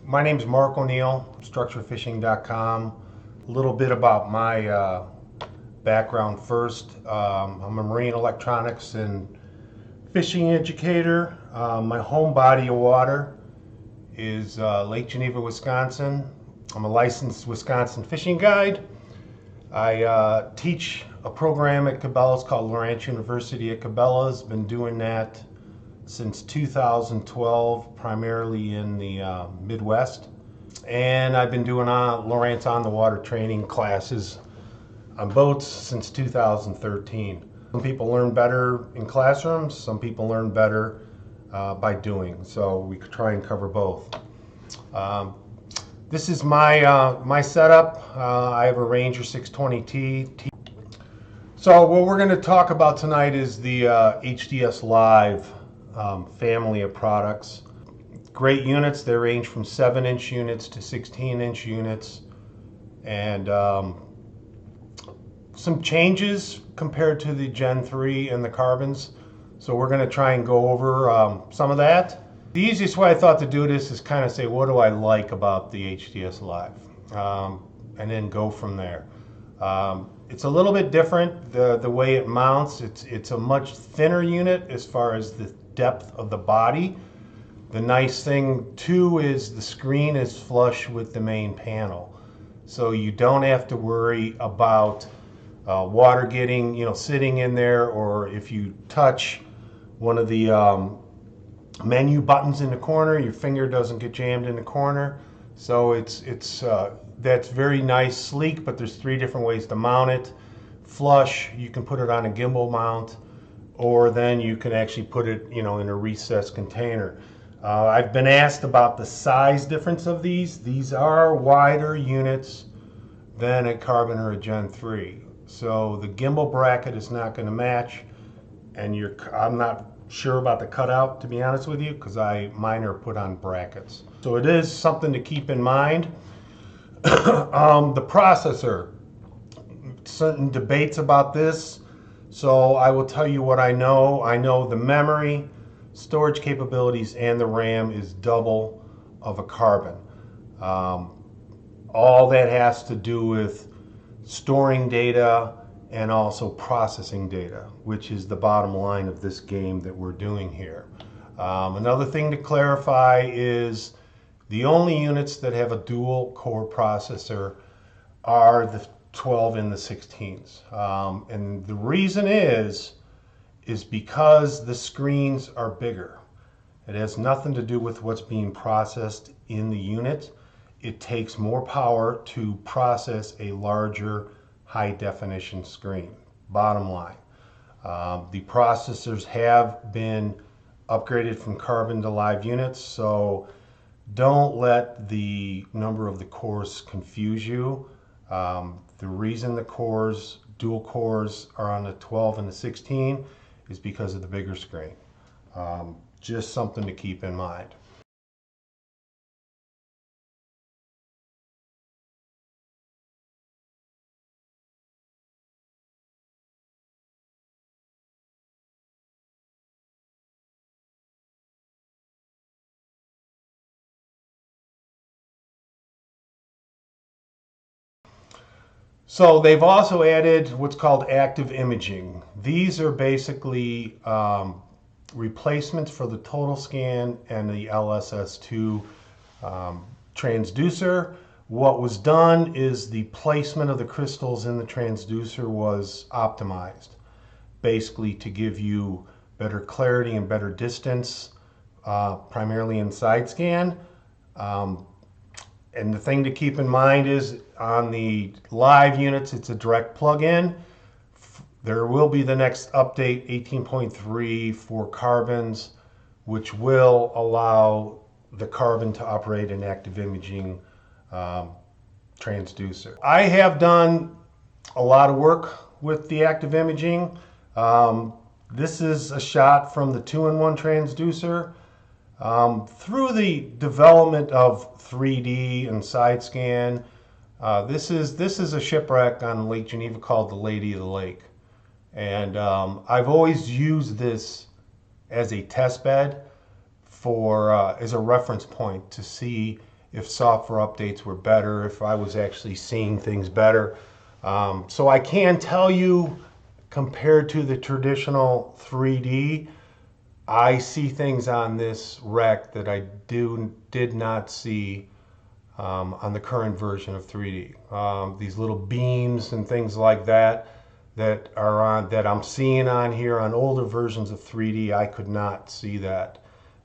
My name's Mark O'Neill, structurefishing.com. A little bit about my background first. I'm a marine electronics and fishing educator. My home body of water is Lake Geneva, Wisconsin. I'm a licensed Wisconsin fishing guide. I teach a program at Cabela. It's called Lowrance University at Cabela. Has been doing that since 2012, primarily in the Midwest. And I've been doing Lowrance on the water training classes on boats since 2013. Some people learn better in classrooms, some people learn better by doing, so we could try and cover both. This is my setup. I have a Ranger 620T. So what we're going to talk about tonight is the HDS Live family of products. Great units. They range from 7-inch units to 16-inch units, and some changes compared to the Gen 3 and the carbons. So we're going to try and go over some of that. The easiest way I thought to do this is kind of say, what do I like about the HDS Live? And then go from there. It's a little bit different, the way it mounts. It's a much thinner unit as far as the depth of the body. The nice thing too is the screen is flush with the main panel. So you don't have to worry about water getting, sitting in there, or if you touch one of the menu buttons in the corner, your finger doesn't get jammed in the corner. So that's very nice, sleek, but there's 3 different ways to mount it. Flush, you can put it on a gimbal mount, or then you can actually put it, in a recessed container. I've been asked about the size difference of these. These are wider units than a carbon or a Gen 3. So the gimbal bracket is not going to match, and I'm not sure about the cutout, to be honest with you, because mine are put on brackets. So it is something to keep in mind. The processor, certain debates about this, so I will tell you what I know. I know the memory, storage capabilities, and the RAM is double of a carbon. All that has to do with storing data and also processing data, which is the bottom line of this game that we're doing here. Another thing to clarify is the only units that have a dual core processor are the 12 and the 16s. And the reason is because the screens are bigger. It has nothing to do with what's being processed in the unit. It takes more power to process a larger high definition screen. Bottom line. The processors have been upgraded from carbon to live units, so don't let the number of the cores confuse you. The reason the dual cores are on the 12 and the 16 is because of the bigger screen. Just something to keep in mind. So they've also added what's called active imaging. These are basically replacements for the total scan and the LSS2 transducer. What was done is the placement of the crystals in the transducer was optimized, basically to give you better clarity and better distance, primarily in side scan. And the thing to keep in mind is on the live units, it's a direct plug-in. There will be the next update, 18.3 for carbons, which will allow the carbon to operate an active imaging transducer. I have done a lot of work with the active imaging. This is a shot from the 2-in-1 transducer. Through the development of 3D and side scan, this is a shipwreck on Lake Geneva called the Lady of the Lake, and I've always used this as a test bed as a reference point to see if software updates were better, if I was actually seeing things better. So I can tell you, compared to the traditional 3D, I see things on this wreck that I did not see on the current version of 3D. These little beams and things like that that I'm seeing on here on older versions of 3D, I could not see that.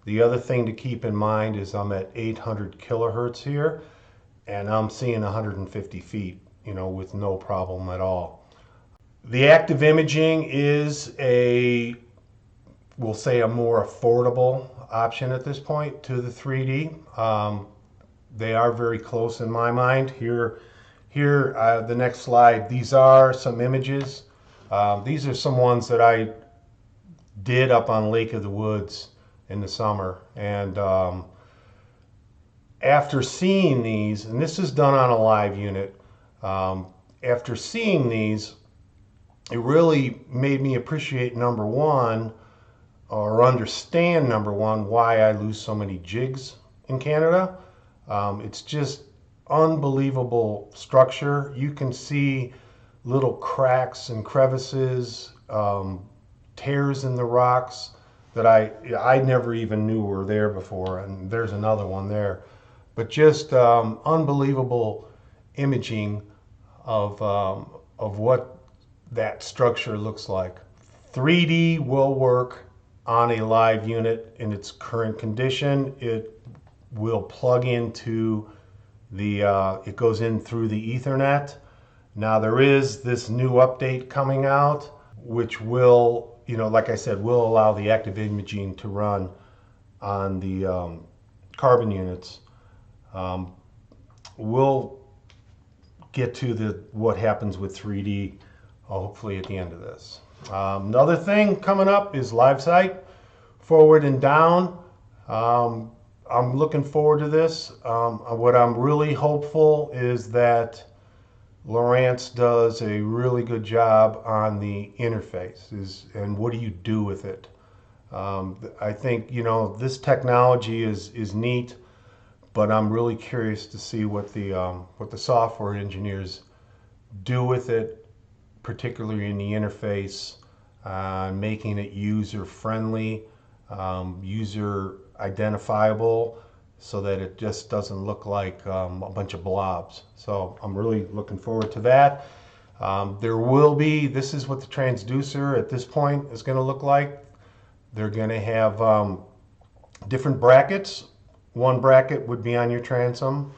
The other thing to keep in mind is I'm at 800 kilohertz here, and I'm seeing 150 feet, with no problem at all. The active imaging is we'll say a more affordable option at this point to the 3D. They are very close in my mind. Here, the next slide, these are some images. These are some ones that I did up on Lake of the Woods in the summer. And after seeing these, and this is done on a live unit, after seeing these, it really made me appreciate, number one, or understand, number one, why I lose so many jigs in Canada. It's just unbelievable structure. You can see little cracks and crevices, tears in the rocks that I never even knew were there before, and there's another one there. But just unbelievable imaging of what that structure looks like. 3D will work on a live unit in its current condition. It will plug into it goes in through the Ethernet. Now there is this new update coming out, which will, like I said, will allow the active imaging to run on the carbon units. We'll get to what happens with 3D hopefully at the end of this. Another thing coming up is live sight, forward and down. I'm looking forward to this. What I'm really hopeful is that Lowrance does a really good job on the interface, and what do you do with it. I think this technology is neat, but I'm really curious to see what the software engineers do with it, particularly in the interface, making it user friendly, user identifiable, so that it just doesn't look like a bunch of blobs. So I'm really looking forward to that. This is what the transducer at this point is going to look like. They're going to have different brackets. One bracket would be on your transom.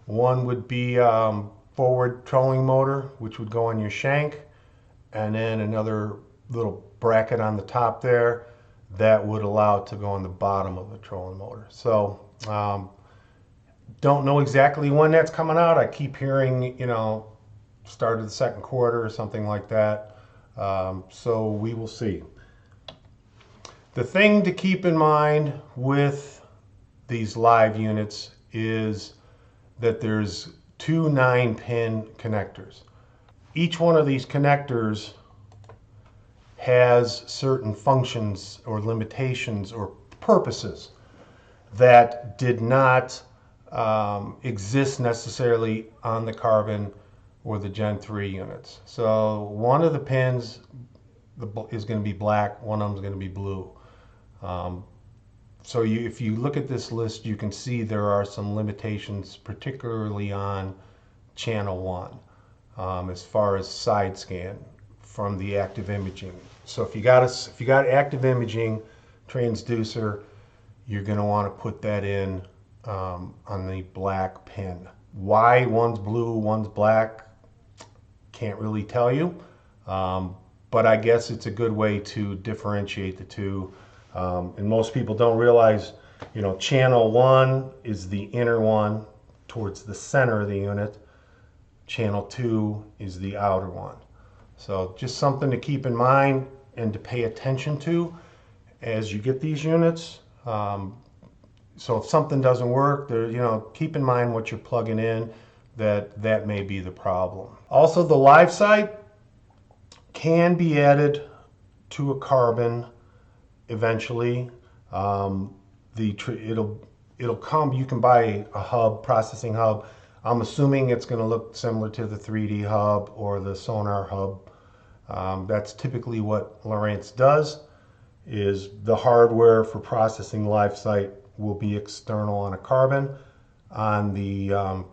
One would be forward trolling motor, which would go on your shank. And then another little bracket on the top there that would allow it to go on the bottom of the trolling motor. So don't know exactly when that's coming out. I keep hearing, start of the second quarter or something like that. So we will see. The thing to keep in mind with these live units is that there's two 9-pin connectors. Each one of these connectors has certain functions or limitations or purposes that did not exist necessarily on the carbon or the Gen 3 units. So one of the pins is going to be black, one of them is going to be blue. So if you look at this list, you can see there are some limitations, particularly on channel 1, as far as side scan from the active imaging. So if you got active imaging transducer, you're going to want to put that in on the black pin. Why one's blue, one's black, can't really tell you, but I guess it's a good way to differentiate the two. And most people don't realize, channel 1 is the inner one towards the center of the unit. Channel 2 is the outer one. So just something to keep in mind and to pay attention to as you get these units. So if something doesn't work, keep in mind what you're plugging in, that may be the problem. Also, the live sight can be added to a carbon eventually. It'll it'll come, you can buy a hub, processing hub. I'm assuming it's going to look similar to the 3D hub or the Sonar hub. That's typically what Lowrance does, is the hardware for processing live site will be external on a carbon. On the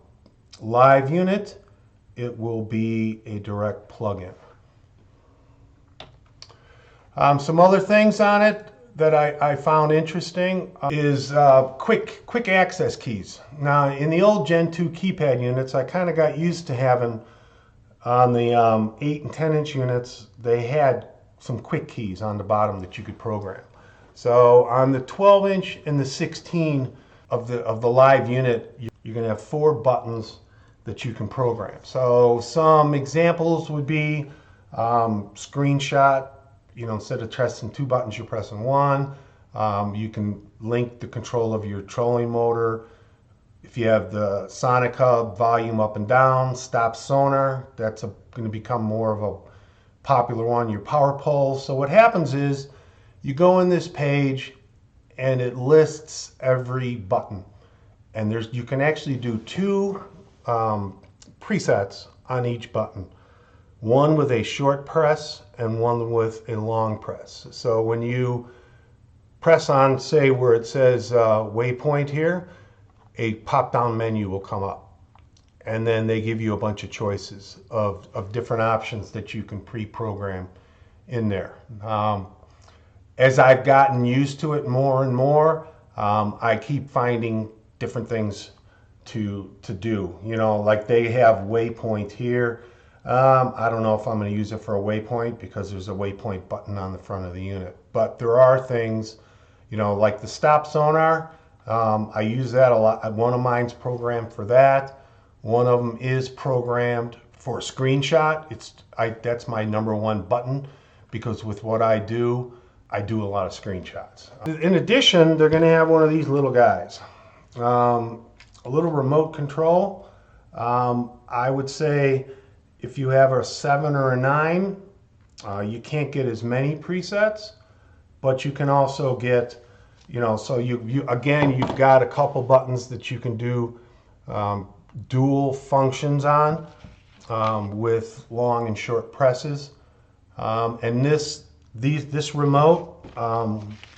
live unit, it will be a direct plug-in. Some other things on it that I found interesting is quick access keys. Now, in the old Gen 2 keypad units, I kind of got used to having, on the 8 and 10 inch units, they had some quick keys on the bottom that you could program. So on the 12 inch and the 16 of the live unit, you're going to have 4 buttons that you can program. So some examples would be screenshot. You know, instead of pressing 2 buttons, you're pressing 1. You can link the control of your trolling motor. If you have the sonic hub, volume up and down, stop sonar, that's going to become more of a popular one. Your power poles. So what happens is you go in this page and it lists every button. And you can actually do 2 presets on each button. One with a short press and one with a long press. So when you press on, say, where it says waypoint here, a pop-down menu will come up. And then they give you a bunch of choices of different options that you can pre-program in there. As I've gotten used to it more and more, I keep finding different things to do. You know, like they have waypoint here. I don't know if I'm going to use it for a waypoint because there's a waypoint button on the front of the unit. But there are things, you know, like the stop sonar. I use that a lot. One of mine's programmed for that. One of them is programmed for a screenshot. That's my #1 button because with what I do a lot of screenshots. In addition, they're going to have one of these little guys. A little remote control. I would say if you have a 7 or a 9, you can't get as many presets, but you can also get, you know, so again, you've got a couple buttons that you can do dual functions on with long and short presses. And this remote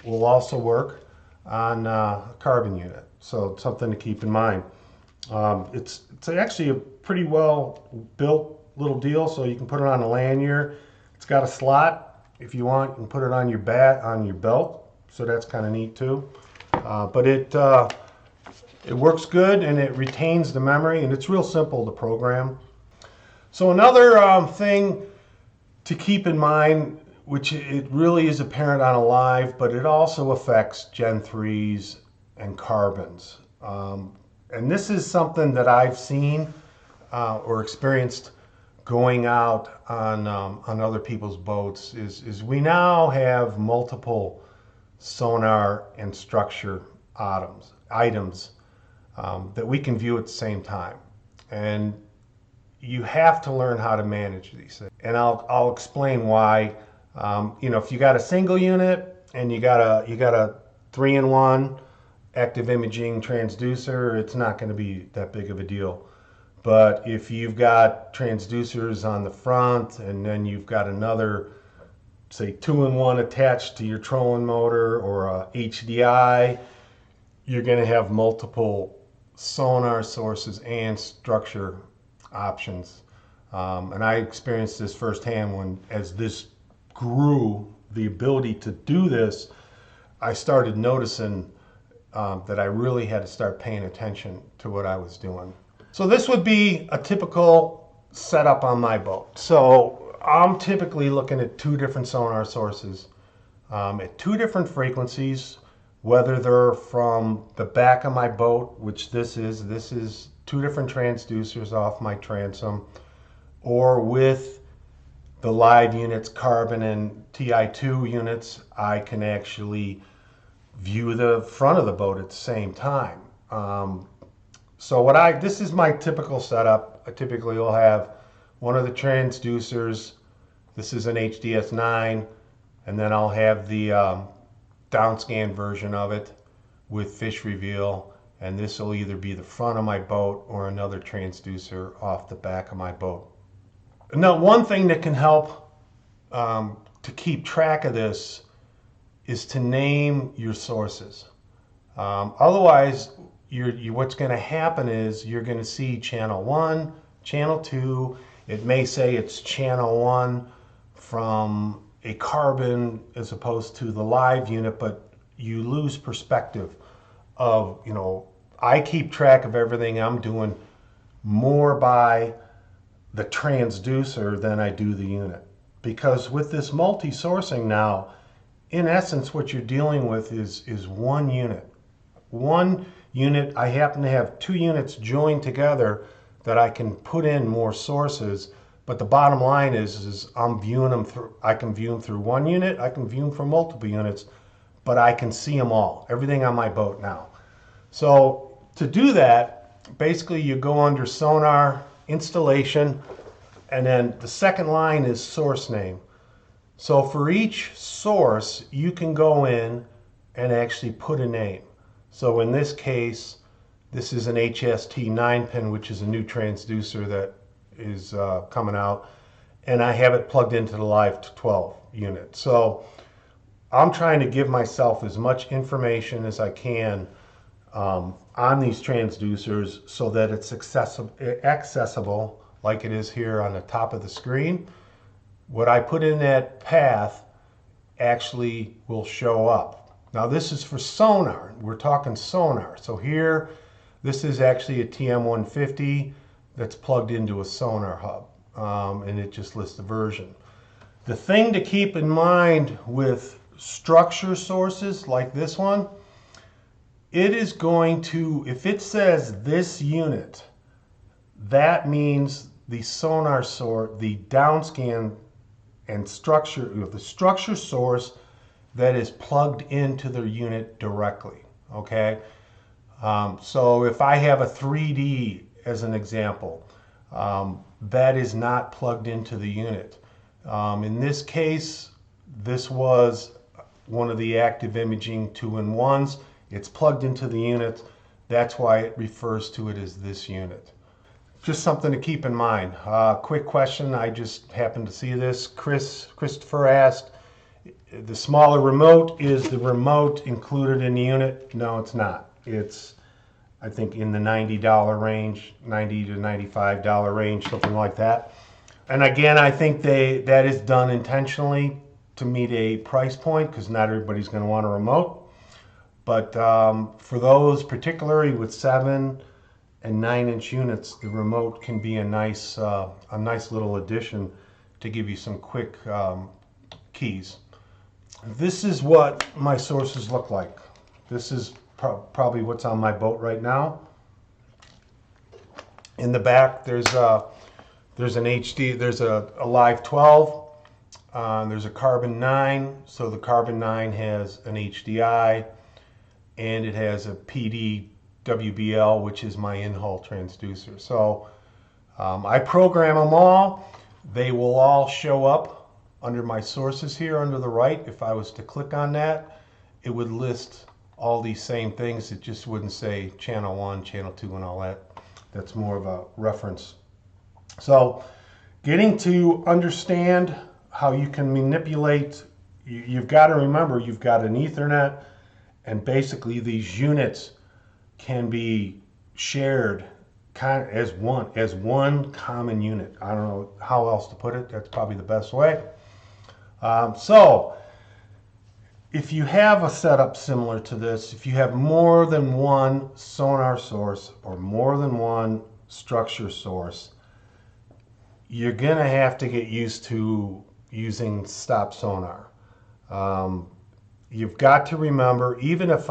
will also work on a carbon unit. So it's something to keep in mind. It's actually a pretty well built little deal, so you can put it on a lanyard. It's got a slot if you want. You can put it on your belt, so that's kind of neat too. But it works good and it retains the memory, and it's real simple to program. So another thing to keep in mind, which it really is apparent on a live, but it also affects Gen 3s and carbons. And this is something that I've seen or experienced going out on other people's boats is we now have multiple sonar and structure items that we can view at the same time. And you have to learn how to manage these things. And I'll explain why. You know, if you got a single unit and you got a 3-in-1 active imaging transducer, it's not going to be that big of a deal. But if you've got transducers on the front and then you've got another, say, 2-in-1 attached to your trolling motor or a HDI, you're going to have multiple sonar sources and structure options. And I experienced this firsthand as this grew, the ability to do this, I started noticing that I really had to start paying attention to what I was doing. So this would be a typical setup on my boat. So I'm typically looking at 2 different sonar sources at 2 different frequencies, whether they're from the back of my boat, which this is 2 different transducers off my transom, or with the live units, carbon and TI2 units, I can actually view the front of the boat at the same time. So this is my typical setup. I typically will have one of the transducers. This is an HDS 9, and then I'll have the downscan version of it with FishReveal, and this will either be the front of my boat or another transducer off the back of my boat. Now, one thing that can help to keep track of this is to name your sources. Otherwise, what's going to happen is you're going to see channel 1, channel 2. It may say it's channel 1 from a carbon as opposed to the live unit, but you lose perspective of, I keep track of everything I'm doing more by the transducer than I do the unit. Because with this multi-sourcing now, in essence, what you're dealing with is one unit. One unit, I happen to have 2 units joined together that I can put in more sources, but the bottom line is I'm viewing them through, I can view them through one unit, I can view them from multiple units, but I can see them all, everything on my boat now. So to do that, basically you go under Sonar Installation, and then the second line is source name. So for each source, you can go in and actually put a name. So in this case, this is an HST 9-pin, which is a new transducer that is coming out, and I have it plugged into the live 12 unit. So I'm trying to give myself as much information as I can on these transducers so that it's accessible like it is here on the top of the screen. What I put in that path actually will show up. Now this is for sonar. We're talking sonar. So here, this is actually a TM150 that's plugged into a sonar hub, and it just lists the version. The thing to keep in mind with structure sources like this one, it is going to, if it says this unit, that means the sonar source, the downscan and structure, the structure source that is plugged into the unit directly, okay? So if I have a 3D as an example, that is not plugged into the unit. In this case, this was one of the active imaging 2-in-1s. It's plugged into the unit. That's why it refers to it as this unit. Just something to keep in mind. Quick question, I just happened to see this. Christopher asked, the smaller remote, is the remote included in the unit? No, it's not. It's, I think, in the $90 range, $90 to $95 range, something like that. And again, I think that is done intentionally to meet a price point, because not everybody's going to want a remote. But for those, particularly with 7 and 9-inch units, the remote can be a nice little addition to give you some quick keys. This is what my sources look like. This is probably what's on my boat right now. In the back, there's an HD, there's a live 12, there's a carbon 9. So the carbon 9 has an HDI, and it has a PD WBL, which is my in-hull transducer. So I program them all. They will all show up under my sources here under the right. If I was to click on that, it would list all these same things. It just wouldn't say channel 1, channel 2, and all that. That's more of a reference. So getting to understand how you can manipulate, you've got to remember you've got an Ethernet, and basically these units can be shared kind of as one common unit. I don't know how else to put it. That's probably the best way. So if you have a setup similar to this, if you have more than one sonar source or more than one structure source, you're going to have to get used to using stop sonar. You've got to remember, even if,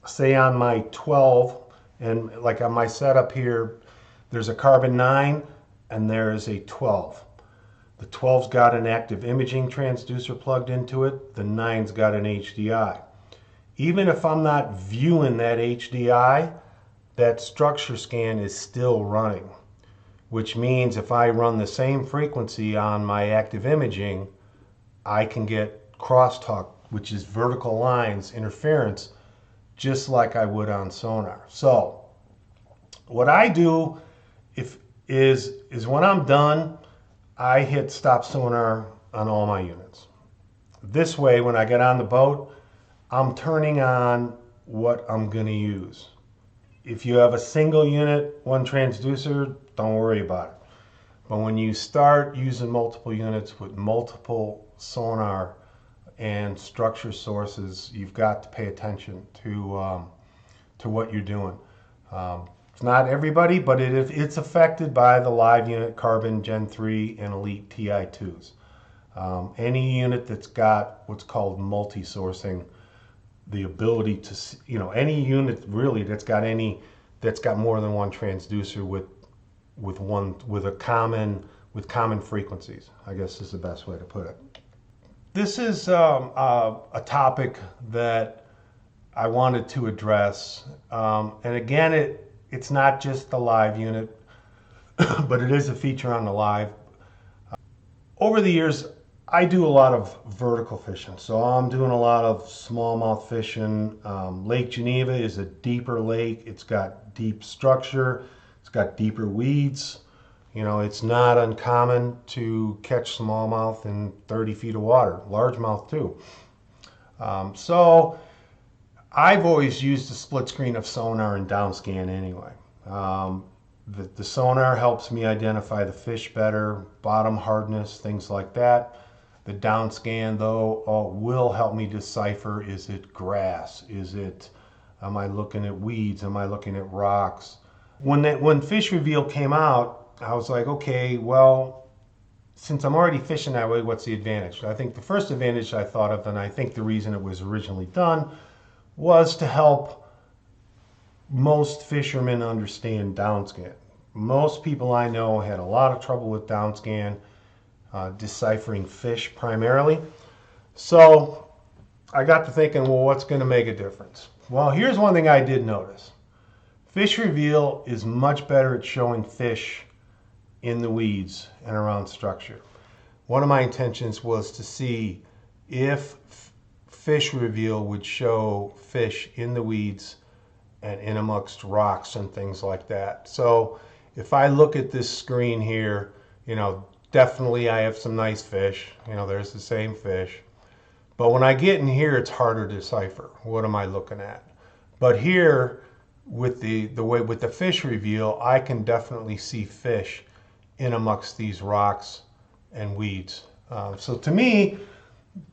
say on my 12, and like on my setup here, there's a carbon 9 and there is a 12. The 12's got an active imaging transducer plugged into it. The 9's got an HDI. Even if I'm not viewing that HDI, that structure scan is still running, which means if I run the same frequency on my active imaging, I can get crosstalk, which is vertical lines interference, just like I would on sonar. So what I do is when I'm done, I hit stop sonar on all my units. This way, when I get on the boat, I'm turning on what I'm going to use. If you have a single unit, one transducer, don't worry about it. But when you start using multiple units with multiple sonar and structure sources, you've got to pay attention to what you're doing. It's not everybody, but it's affected by the live unit, Carbon Gen 3 and Elite TI2s. Any unit that's got what's called multi-sourcing, the ability to, any unit really that's got more than one transducer with common frequencies, I guess is the best way to put it. This is a topic that I wanted to address, and again, it's not just the live unit, but it is a feature on the live. Over the years, I do a lot of vertical fishing, so I'm doing a lot of smallmouth fishing. Lake Geneva is a deeper lake. It's got deep structure. It's got deeper weeds. It's not uncommon to catch smallmouth in 30 feet of water, largemouth too. So I've always used the split screen of sonar and downscan anyway. The sonar helps me identify the fish better, bottom hardness, things like that. The downscan, though, will help me decipher, is it grass? Am I looking at weeds? Am I looking at rocks? When FishReveal came out, I was like, okay, well, since I'm already fishing that way, what's the advantage? I think the first advantage I thought of, and I think the reason it was originally done, was to help most fishermen understand downscan. Most people I know had a lot of trouble with downscan, deciphering fish primarily. So I got to thinking, well, what's going to make a difference? Well, here's one thing I did notice. FishReveal is much better at showing fish in the weeds and around structure. One of my intentions was to see if FishReveal would show fish in the weeds and in amongst rocks and things like that. So if I look at this screen here, definitely I have some nice fish. There's the same fish. But when I get in here, it's harder to decipher. What am I looking at? But here, with the FishReveal, I can definitely see fish in amongst these rocks and weeds. So to me,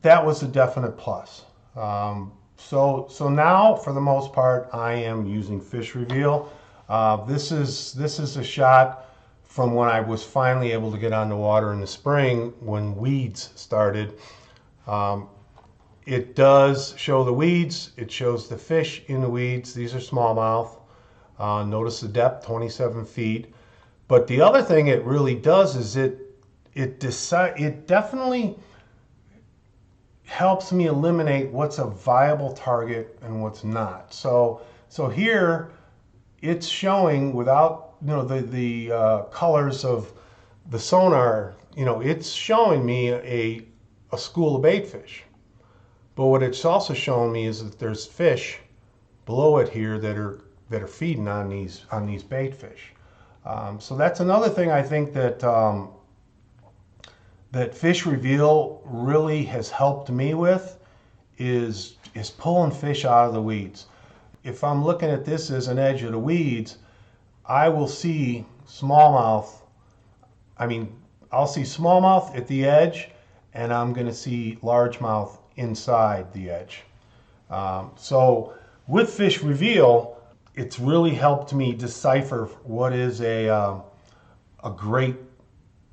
that was a definite plus. So now, for the most part, I am using FishReveal. This is a shot from when I was finally able to get on the water in the spring when weeds started. It does show the weeds. It shows the fish in the weeds. These are smallmouth. Notice the depth, 27 feet. But the other thing it really does is it definitely helps me eliminate what's a viable target and what's not. So here it's showing without the colors of the sonar. It's showing me a school of baitfish. But what it's also showing me is that there's fish below it here that are feeding on these baitfish. So that's another thing I think that that FishReveal really has helped me with is pulling fish out of the weeds. If I'm looking at this as an edge of the weeds, I will see smallmouth. I'll see smallmouth at the edge, and I'm going to see largemouth inside the edge. So with FishReveal, it's really helped me decipher what is a great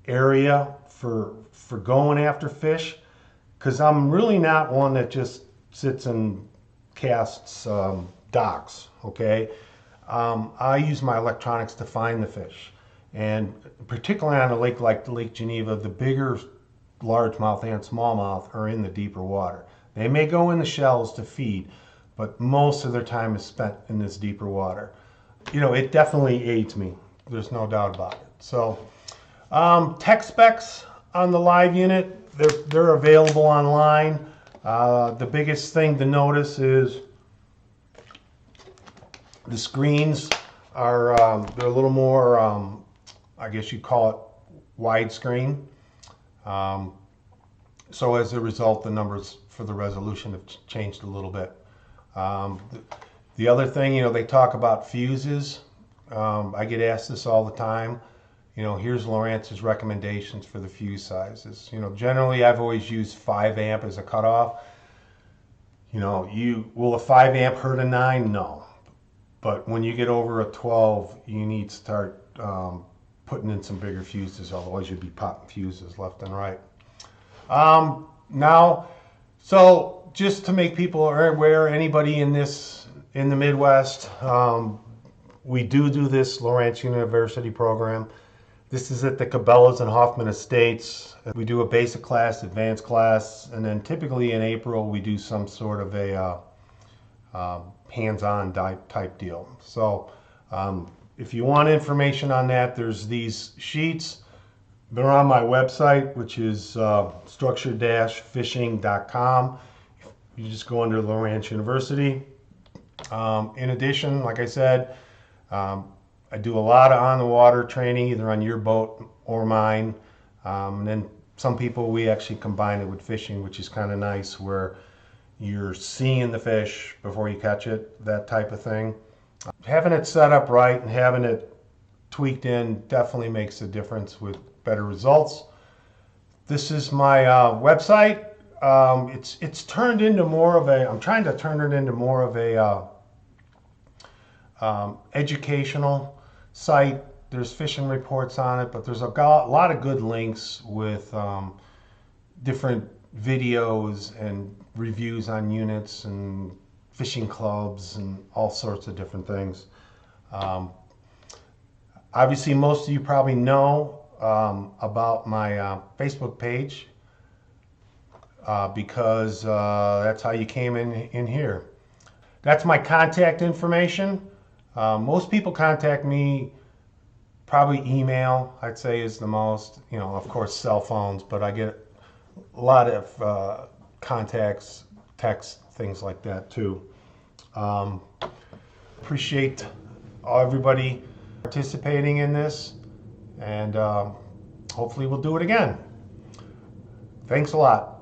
area for going after fish, because I'm really not one that just sits and casts docks. Okay, I use my electronics to find the fish, and particularly on a lake like Lake Geneva, the bigger largemouth and smallmouth are in the deeper water. They may go in the shallows to feed, but most of their time is spent in this deeper water. It definitely aids me. There's no doubt about it. So tech specs on the live unit, they're available online. The biggest thing to notice is The screens are they're a little more, I guess you'd call it widescreen. So as a result, the numbers for the resolution have changed a little bit. The other thing, you know, they talk about fuses. I get asked this all the time. You know, here's Lowrance's recommendations for the fuse sizes. You know, generally I've always used 5 amp as a cutoff. You know, will a 5 amp hurt a 9? No. But when you get over a 12, you need to start putting in some bigger fuses, otherwise you'd be popping fuses left and right. Now, so just to make people aware, anybody in the Midwest, we do this Lowrance University program. This is at the Cabelas and Hoffman estates. We do a basic class, advanced class, and then typically in April we do some sort of a hands-on type deal. So if you want information on that, there's these sheets. They're on my website, which is structure-fishing.com. You just go under Lowrance University. In addition, like I said, I do a lot of on-the-water training, either on your boat or mine. And then some people, we actually combine it with fishing, which is kind of nice, where you're seeing the fish before you catch it, that type of thing. Having it set up right and having it tweaked in definitely makes a difference with better results. This is my website. It's turned into more of a, I'm trying to turn it into more of a educational site. There's fishing reports on it, but there's a lot of good links with different videos and reviews on units and fishing clubs and all sorts of different things. Obviously, most of you probably know about my Facebook page because that's how you came in here. That's my contact information. Most people contact me, probably email, I'd say is the most, you know, of course cell phones, but I get a lot of contacts, texts, things like that too. Appreciate everybody participating in this, and hopefully we'll do it again. Thanks a lot.